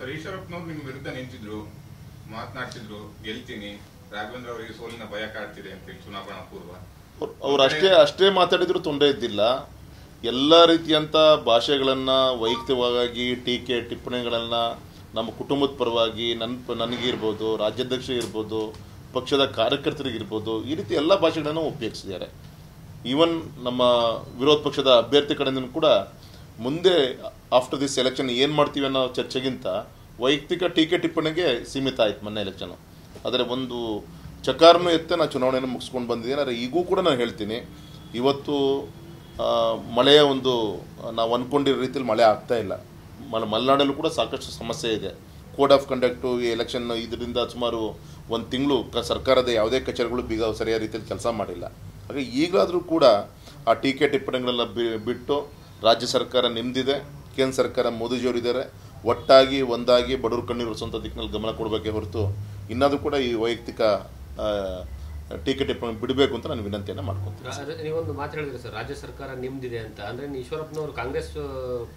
Sir, ಈಶ್ವರಪ್ಪನವರು ನಿಮ್ಮ ವಿರುದ್ಧ ನಿಂತಿದ್ರು, ಮಾತನಾಡ್ತಿದ್ರು, ಗೆಲ್ತೀನಿ, ರಾಘವೇಂದ್ರ ಅವರಿಗೆ ಸೋಲಿನ ಭಯ ಕಾಡ್ತಿದೆ ಅಂತ ಚುನಾವಣಾ ಪೂರ್ವ ಅವ್ರು ಅಷ್ಟೇ ಮಾತಾಡಿದ್ರು ತೊಂದರೆ ಇದ್ದಿಲ್ಲ. ಎಲ್ಲ ರೀತಿಯಂತ ಭಾಷೆಗಳನ್ನ ವೈಯಕ್ತಿಕವಾಗಿ ಟೀಕೆ ಟಿಪ್ಪಣಿಗಳನ್ನ ನಮ್ಮ ಕುಟುಂಬದ ಪರವಾಗಿ ನನಗಿರ್ಬೋದು, ರಾಜ್ಯಾಧ್ಯಕ್ಷ ಇರ್ಬೋದು, ಪಕ್ಷದ ಕಾರ್ಯಕರ್ತರಿಗಿರ್ಬೋದು, ಈ ರೀತಿ ಎಲ್ಲ ಭಾಷೆಗಳನ್ನು ಉಪಯೋಗಿಸಿದ್ದಾರೆ. ಈವನ್ ನಮ್ಮ ವಿರೋಧ ಪಕ್ಷದ ಅಭ್ಯರ್ಥಿ ಕಡೆಯಿಂದ ಕೂಡ ಮುಂದೆ ಆಫ್ಟರ್ ದಿಸ್ ಎಲೆಕ್ಷನ್ ಏನು ಮಾಡ್ತೀವಿ ಅನ್ನೋ ಚರ್ಚೆಗಿಂತ ವೈಯಕ್ತಿಕ ಟೀಕೆ ಟಿಪ್ಪಣಿಗೆ ಸೀಮಿತ ಆಯ್ತು ಮೊನ್ನೆ ಎಲೆಕ್ಷನ್. ಆದರೆ ಒಂದು ಚಕಾರನು ಎತ್ತೆ ನಾನು ಚುನಾವಣೆಯನ್ನು ಮುಗಿಸ್ಕೊಂಡು ಬಂದಿದ್ದೀನಿ. ಆದರೆ ಈಗೂ ಕೂಡ ನಾನು ಹೇಳ್ತೀನಿ, ಇವತ್ತು ಮಳೆಯ ಒಂದು ನಾವು ಅಂದ್ಕೊಂಡಿರೋ ರೀತಿಯಲ್ಲಿ ಮಳೆ ಆಗ್ತಾ ಇಲ್ಲ. ಮಲೆನಾಡಲ್ಲೂ ಕೂಡ ಸಾಕಷ್ಟು ಸಮಸ್ಯೆ ಇದೆ. ಕೋಡ್ ಆಫ್ ಕಂಡಕ್ಟು ಈ ಎಲೆಕ್ಷನ್ ಇದರಿಂದ ಸುಮಾರು ಒಂದು ತಿಂಗಳು ಸರ್ಕಾರದ ಯಾವುದೇ ಕಚೇರಿಗಳು ಸರಿಯಾದ ರೀತಿಯಲ್ಲಿ ಕೆಲಸ ಮಾಡಿಲ್ಲ. ಹಾಗೆ ಈಗಲಾದರೂ ಕೂಡ ಆ ಟೀಕೆ ಟಿಪ್ಪಣಿಗಳೆಲ್ಲ ಬಿಟ್ಟು ರಾಜ್ಯ ಸರ್ಕಾರ ನಿಮ್ದಿದೆ, ಕೇಂದ್ರ ಸರ್ಕಾರ ಮೋದಿಜಿಯವರಿದ್ದಾರೆ, ಒಟ್ಟಾಗಿ ಒಂದಾಗಿ ಬಡವರು ಕಣ್ಣೀರು ಒರೆಸುವಂಥ ದಿಕ್ಕಿನಲ್ಲಿ ಗಮನ ಕೊಡಬೇಕೇ ಹೊರತು ಇನ್ನಾದರೂ ಕೂಡ ಈ ವೈಯಕ್ತಿಕ ಟೀಕೆ ಟಿಪ್ಪಣಿ ಬಿಡಬೇಕು ಅಂತ ನಾನು ವಿನಂತಿಯನ್ನು ಮಾಡ್ಕೊತೀನಿ. ನೀವೊಂದು ಮಾತು ಹೇಳಿದ್ರಿ ಸರ್, ರಾಜ್ಯ ಸರ್ಕಾರ ನಿಮ್ದಿದೆ ಅಂತ. ಅಂದರೆ ಈಶ್ವರಪ್ಪನವರು ಕಾಂಗ್ರೆಸ್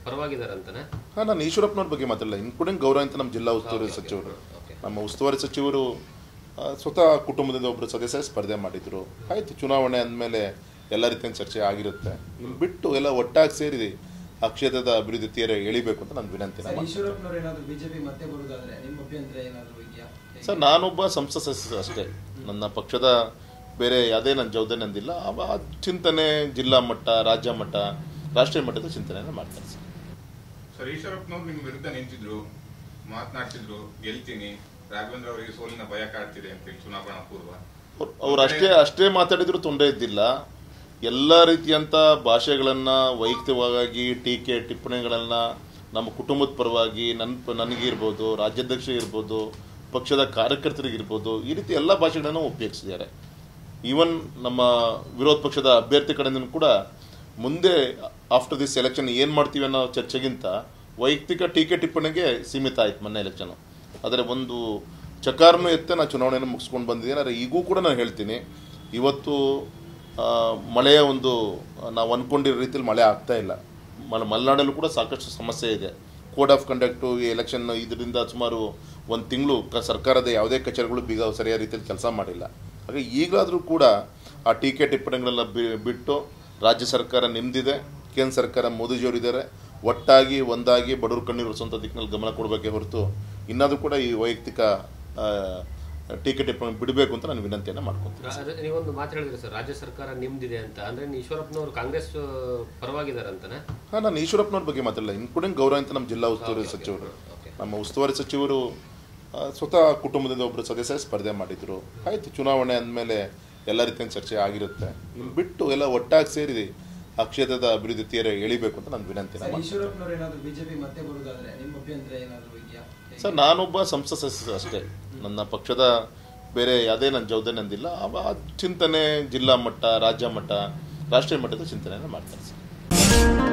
ಪರವಾಗಿದ್ದಾರೆ ಅಂತಾನೆ? ಹಾಂ, ನಾನು ಈಶ್ವರಪ್ಪನವ್ರ ಬಗ್ಗೆ ಮಾತಾಡಲ್ಲ. ಇನ್ಕ್ಲೂಡಿಂಗ್ ಗೌರವ ಅಂತ ನಮ್ಮ ಜಿಲ್ಲಾ ಉಸ್ತುವಾರಿ ಸಚಿವರು, ನಮ್ಮ ಉಸ್ತುವಾರಿ ಸಚಿವರು ಸ್ವತಃ ಕುಟುಂಬದಿಂದ ಒಬ್ಬರು ಸದಸ್ಯ ಸ್ಪರ್ಧೆ ಮಾಡಿದ್ರು. ಆಯಿತು, ಚುನಾವಣೆ ಅಂದಮೇಲೆ ಎಲ್ಲ ರೀತಿಯ ಚರ್ಚೆ ಆಗಿರುತ್ತೆ. ಇನ್ನು ಬಿಟ್ಟು ಎಲ್ಲ ಒಟ್ಟಾಗಿ ಸೇರಿ ಆ ಕ್ಷೇತ್ರದ ಅಭಿವೃದ್ಧಿ ತೀರ ಎಳಿಬೇಕು ಅಂತ ನಾನು ವಿನಂತಿ. ಸರ್, ನಾನೊಬ್ಬ ಸಂಸದ ಸದಸ್ಯ ಅಷ್ಟೇ. ನನ್ನ ಪಕ್ಷದ ಬೇರೆ ಯಾವುದೇ ನನ್ನ ಜವಾಬ್ದಾರಿ ನಂದಿಲ್ಲ. ಆ ಚಿಂತನೆ ಜಿಲ್ಲಾ ಮಟ್ಟ, ರಾಜ್ಯ ಮಟ್ಟ, ರಾಷ್ಟ್ರೀಯ ಮಟ್ಟದ ಚಿಂತನೆಯನ್ನು ಮಾಡ್ತಾರೆ ಸರ್. ಸರ್, ಈಶ್ವರಪ್ಪನವರು ನಿಮ್ಮ ವಿರುದ್ಧ ನಿಂತಿದ್ರು, ಮಾತನಾಡ್ತಿದ್ರು, ಗೆಲ್ತೀನಿ, ರಾಘವೇಂದ್ರ ಅವರಿಗೆ ಸೋಲಿನ ಭಯ ಕಾಡ್ತಿದೆ ಅಂತ ಚುನಾವಣಾ ಪೂರ್ವ ಅವ್ರು ಅಷ್ಟೇ ಮಾತಾಡಿದ್ರು ತೊಂದರೆ ಇದ್ದಿಲ್ಲ. ಎಲ್ಲ ರೀತಿಯಂತ ಭಾಷೆಗಳನ್ನ ವೈಯಕ್ತಿಕವಾಗಿ ಟೀಕೆ ಟಿಪ್ಪಣಿಗಳನ್ನ ನಮ್ಮ ಕುಟುಂಬದ ಪರವಾಗಿ ನನಗಿರ್ಬೋದು, ರಾಜ್ಯಾಧ್ಯಕ್ಷ ಇರ್ಬೋದು, ಪಕ್ಷದ ಕಾರ್ಯಕರ್ತರಿಗಿರ್ಬೋದು, ಈ ರೀತಿ ಎಲ್ಲ ಭಾಷೆಗಳನ್ನು ಉಪಯೋಗಿಸಿದ್ದಾರೆ. ಈವನ್ ನಮ್ಮ ವಿರೋಧ ಪಕ್ಷದ ಅಭ್ಯರ್ಥಿ ಕಡೆಯಿಂದ ಕೂಡ ಮುಂದೆ ಆಫ್ಟರ್ ದಿಸ್ ಎಲೆಕ್ಷನ್ ಏನು ಮಾಡ್ತೀವಿ ಅನ್ನೋ ಚರ್ಚೆಗಿಂತ ವೈಯಕ್ತಿಕ ಟೀಕೆ ಟಿಪ್ಪಣಿಗೆ ಸೀಮಿತ ಆಯ್ತು ಮೊನ್ನೆ ಎಲೆಕ್ಷನ್. ಆದರೆ ಒಂದು ಚಕಾರನು ಎತ್ತೆ ನಾನು ಚುನಾವಣೆಯನ್ನು ಮುಗಿಸ್ಕೊಂಡು ಬಂದಿದ್ದೀನಿ. ಆದರೆ ಈಗೂ ಕೂಡ ನಾನು ಹೇಳ್ತೀನಿ, ಇವತ್ತು ಮಳೆಯ ಒಂದು ನಾವು ಅಂದ್ಕೊಂಡಿರೋ ರೀತಿಯಲ್ಲಿ ಮಳೆ ಆಗ್ತಾ ಇಲ್ಲ. ಮಲೆನಾಡಲ್ಲೂ ಕೂಡ ಸಾಕಷ್ಟು ಸಮಸ್ಯೆ ಇದೆ. ಕೋಡ್ ಆಫ್ ಕಂಡಕ್ಟು ಈ ಎಲೆಕ್ಷನ್ ಇದರಿಂದ ಸುಮಾರು ಒಂದು ತಿಂಗಳು ಸರ್ಕಾರದ ಯಾವುದೇ ಕಚೇರಿಗಳು ಸರಿಯಾದ ರೀತಿಯಲ್ಲಿ ಕೆಲಸ ಮಾಡಿಲ್ಲ. ಹಾಗೆ ಈಗಲಾದರೂ ಕೂಡ ಆ ಟೀಕೆ ಟಿಪ್ಪಣಿಗಳೆಲ್ಲ ಬಿಟ್ಟು ರಾಜ್ಯ ಸರ್ಕಾರ ನಿಮ್ದಿದೆ, ಕೇಂದ್ರ ಸರ್ಕಾರ ಮೋದಿಜಿಯವರಿದ್ದಾರೆ, ಒಟ್ಟಾಗಿ ಒಂದಾಗಿ ಬಡವರು ಕಣ್ಣೀರು ಒರೆಸುವಂಥ ದಿಕ್ಕಿನಲ್ಲಿ ಗಮನ ಕೊಡಬೇಕೇ ಹೊರತು ಇನ್ನಾದರೂ ಕೂಡ ಈ ವೈಯಕ್ತಿಕ ಟೀಕೆ ಟಿಪ್ಪಣಿ ಬಿಡಬೇಕು ಅಂತ ನಾನು ವಿನಂತಿಯನ್ನು ಮಾಡ್ಕೊತೀನಿ. ನೀವೊಂದು ಮಾತು ಹೇಳಿದ್ರಿ ಸರ್, ರಾಜ್ಯ ಸರ್ಕಾರ ನಿಮ್ದಿದೆ ಅಂತ. ಅಂದರೆ ಈಶ್ವರಪ್ಪನವರು ಕಾಂಗ್ರೆಸ್ ಪರವಾಗಿದ್ದಾರೆ ಅಂತಾನೆ? ಹಾಂ, ನಾನು ಈಶ್ವರಪ್ಪನವ್ರ ಬಗ್ಗೆ ಮಾತಾಡಲ್ಲ. ಇನ್ಕ್ಲೂಡಿಂಗ್ ಗೌರವ ಅಂತ ನಮ್ಮ ಜಿಲ್ಲಾ ಉಸ್ತುವಾರಿ ಸಚಿವರು, ನಮ್ಮ ಉಸ್ತುವಾರಿ ಸಚಿವರು ಸ್ವತಃ ಕುಟುಂಬದಿಂದ ಒಬ್ಬರು ಸದಸ್ಯ ಸ್ಪರ್ಧೆ ಮಾಡಿದ್ರು. ಆಯಿತು, ಚುನಾವಣೆ ಅಂದಮೇಲೆ ಎಲ್ಲ ರೀತಿಯ ಚರ್ಚೆ ಆಗಿರುತ್ತೆ. ಇನ್ನು ಬಿಟ್ಟು ಎಲ್ಲ ಒಟ್ಟಾಗಿ ಸೇರಿ ಆ ಕ್ಷೇತ್ರದ ಅಭಿವೃದ್ಧಿ ತೀರ ಎಳಿಬೇಕು ಅಂತ ನಾನು ವಿನಂತಿ. ಸರ್, ನಾನೊಬ್ಬ ಸಂಸದ ಸದಸ್ಯ ಅಷ್ಟೇ. ನನ್ನ ಪಕ್ಷದ ಬೇರೆ ಯಾವುದೇ ನನ್ನ ಜವಾಬ್ದಾರಿ ನಂದಿಲ್ಲ. ಆ ಚಿಂತನೆ ಜಿಲ್ಲಾ ಮಟ್ಟ, ರಾಜ್ಯ ಮಟ್ಟ, ರಾಷ್ಟ್ರೀಯ ಮಟ್ಟದ ಚಿಂತನೆಯನ್ನು ಮಾಡ್ತಾರೆ ಸರ್.